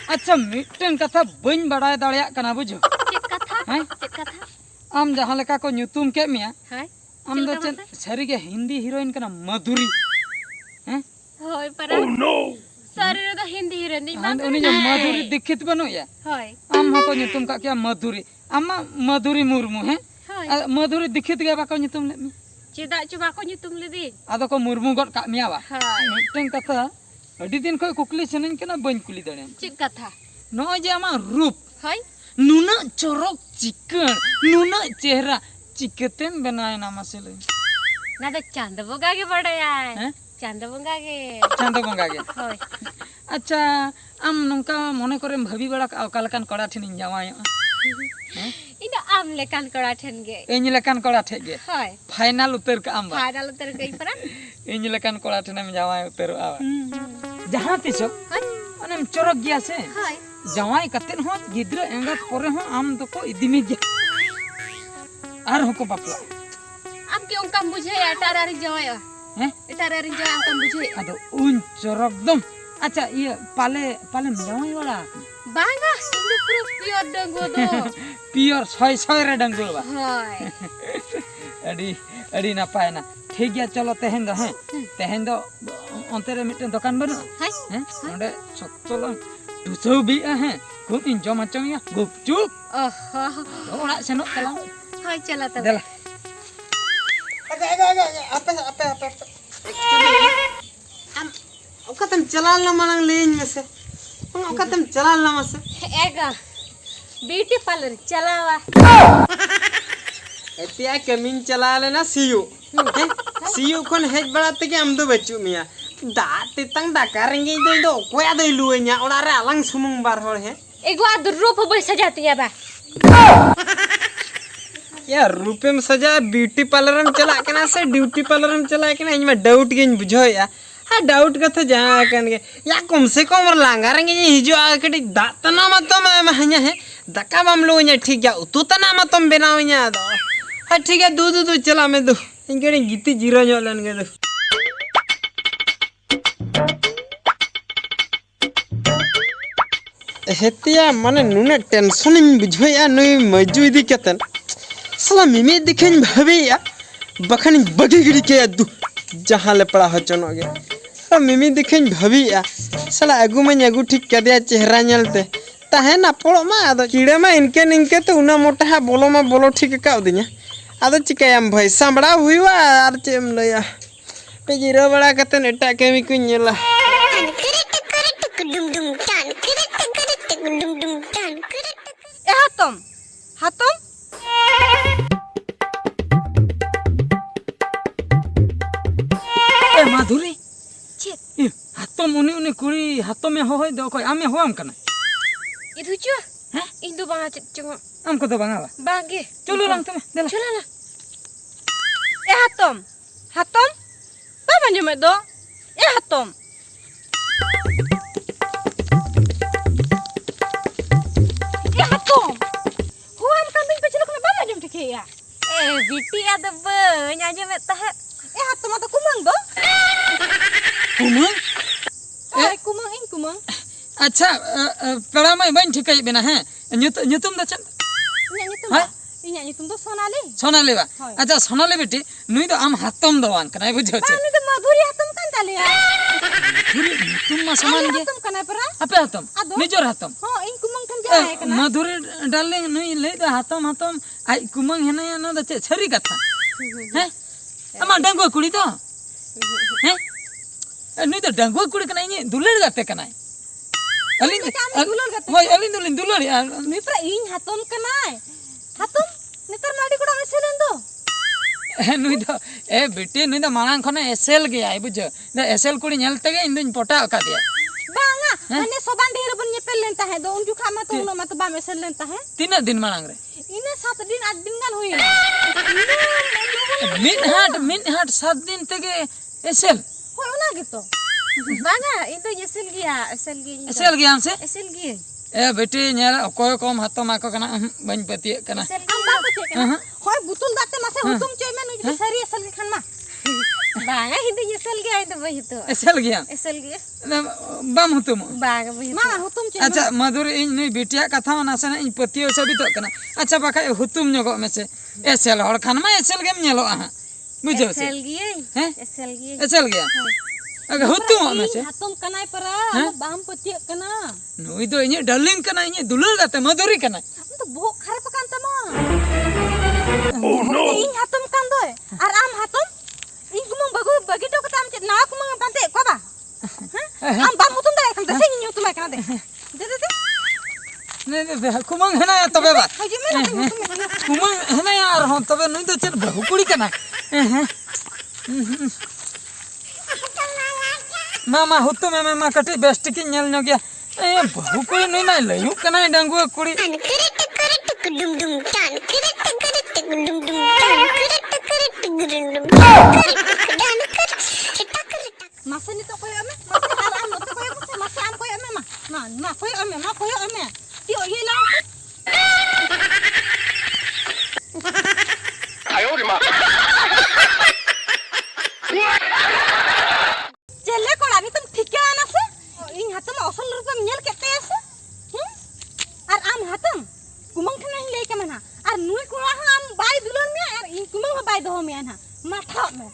अच्छा मिटन कथा बन बड़ाय दाड़िया कना बुझो चेक कथा हैं चेक कथा आम जहां लेका को ᱧᱩᱛᱩᱢ के मिया हाय आम दो चेन सरी के हिंदी हीरोइन कना मधुरी हैं होय पर सरी रे द हिंदी हीरोइन नी बांग उनी जो मधुरी दीक्षित बनो या होय आम हको ᱧᱩᱛᱩᱢ का क्या मधुरी आमा मधुरी मुर्मू हैं होय मधुरी दीक्षित के बाको ᱧᱩᱛᱩम ले मी चेदा चुबा को ᱧᱩᱛᱩम लेदी आदो को मुर्मू गड का मिया बा हाय मिटन कथा अडी दिन खय कुकली सनन कना बन कुली दड़े चेक कथा नो जे आमा रूप हाय नुना चोरक चिकन नुना चेहरा चिकतेम बनाए ना मसले ना द चांद बोगा के बड़ाया हैं चांद बोगा के चांदो बंगा गे होय अच्छा आम नंका मने करे भाभी बड़ा कालकान कड़ा ठिन जावाय हैं इना आम लेकान कड़ा ठन गे एñ लेकान कड़ा ठे गे होय फाइनल उतर का आम बा फाइनल उतर गई पर एñ लेकान कड़ा ठिन में जावाय उतर आ जहां तिसो हाय माने चोरक गया से हाय जावाय कतेन हो गिद्र एंगत परे हो आम दको इदिमी गे आर हको बापला आम के उनका मुझे अटारारी जवाय हैं अटारारी जवाय उनका मुझे अदो उन चोरक दम अच्छा ये पाले पाले जावाय वाला बांगा इनु पूरा प्योर डंगो दो पियर छय छय रे डंगो बा हाय अड़ी नापाय ना ठीक गया चलो तेहन दो हैं तेहन दो अंते रे मिटन दुकान बनो हाय हैं ओंडे चलो दुसो बि हैं खूब इंजॉय मचमिया गुपचुप ओहो ओड़ा सेनो चला हाय चला तब देला apa am okatam jalal na manang lein mese okatam jalal na mase एगा ब्यूटी पार्लर चलावा epia kemin jalal na siu siu kon hej bala tege am do becu mia da titang dakar ngi do koya doi luenya ora re alang sumung bar hor he एगो आ रूप बई सजाती है बा या रूपे में सजा beauty parlour में चला के ना से ड्यूटी पार्लर में चला के ना इनमें डाउट गिन बुझो या हाँ डाउट का तो जहाँ कन के या कम से कम और लांगा रंगे ये हिजो आ के दातना मत तो मैं हन्या है दका बम लो ये ठीक है तू तना मत तुम बनाओ ये दो हाँ ठीक है दो चला मैं दो इनके गीती जीरो जो लन के दो हेतिया माने नुने टेंशन इन बुझो या नुई मौजूदी केतन साला मिमी दिखें भाभी या बखन बगी गिरी के दु जहां ले पड़ा हो चनो गे साला मिमी दिखें भाभी या साला अगु में अगु ठीक कर दिया चेहरा नलते ताहे ना पड़ो मा आदो कीड़े में इनके तो उना मोटा है बोलो ठीक का दिया आदो चिकायम भाई सांबड़ा हुईवा आर चेम लया पे जीरो बड़ा कते नेटा केमी को नेला ए हातम हातम ए माधुरी चेक ए हातो मुनी उनी कुड़ी हातो में होय दो कोई आमे होम कना इधु चु हैं इंदु बांगा चंगो आम को तो बंगावा बांगे चलो लंग तुम देला चला ना ए हातम हातम बाबा ने में दो ए हातम ए हातम हो हम कमिंग पे चलो को बाबा जम ठके या ए बीटी आ दब न्याजे में तह ए हातम तो कुमंग दो कुमंग ए कुमंग इन कुमंग अच्छा पेड़ा में बन ठिकाई बिना है ᱧᱩᱛᱩᱢ ᱫᱚ ᱪᱮᱫ इन्या ᱧᱩᱛᱩम दो सोनाली सोनाली बा अच्छा सोनाली बेटी नुई दो आम हातम दवान कना बुझो छे पानी तो मधुरी हातम कान तालिया पूरी ᱧᱩᱛᱩम मा समान गे हातम कना परा अपे हातम निजोर हातम हो इन कुमंग ठन के है कना मधुरी डार्लिंग नुई ले दो हातम आई कुमंग हेना ना द चे छरी कथा हैं अमा डंगो कुड़ी तो हैं नुई तो डंगो कुड़ी कना इन दुलड़ गाते कना अलिन होय अलिन दुलड़ मी पर इन हातम कना हातम नेतर माडी कोडा में सेलन दो नुई दो ए बेटी नुई दो मांग खने एसएल गया बुझो द एसएल कुड़ी नेलते गे इन दिन पोटा का दिया बांगा माने सोबान ढेर बन नेपेल लेनता है दो उन जुखा में तो उन में तो बा में सेल लेनता है 3 दिन मांग रे इने 7 दिन 8 दिन गान हुई मिन हाट 7 दिन तके एसएल होय ओना गे तो बांगा इन तो एसएल गया हमसे एसएल गया ए बेटी नेल कोय कम हातो माको कना बन पतिए कना एसएल हम बा पते कना होय बुतुल दाते मासे हुतुम चोय में नु सरी एसएल के खान मा बांगा हिंदी एसल गया तो वही तो एसल गया एसल गया बाम हुतुम बांगा वही मा हुतुम चे अच्छा मधुर इन नुई बिटिया कथा मा नासे इन पतियो सबितो कना अच्छा बाखा हुतुम न्योगो मेसे एसल हड़ खान मा एसल गेम नेलो आ बुझो से एसल गया हैं एसल गया एसल गया अगर हुतुम मेसे हातम कनाय परा बाम पति कना नुई दो इन डार्लिंग कना इन दुलर गाते मधुरी कना तो बहुत खराब कान तमा इन हातम कान दोय और आम हातम इन कुमंग बगु बगी तो कता आम चे ना कुमंग बांते को बा आम बाम मुतुम दे खन दसे इन तुम कना दे दे ने कुमंग है ना तबे बा हाजी में कुमंग है ना यार हम तबे नुई दो चल बहु कुड़ी कना मामा हुतुम मामा कटी बेस्ट की नेल नो गया ए बहु कुड़ी नुई ना लयु कना डंगुआ कुड़ी masa ni to koyo ame masa alam to koyo se masa am koyo ame ma koyo ame tio ye lang ayo ri ma chele kola ni tum thik ana se ing hatam asal rupam nyel kete se ar am hatam kumang thana hin lei ke mana ar nui kola am bai dulon me ar ing kumang bai do me ana ma tha me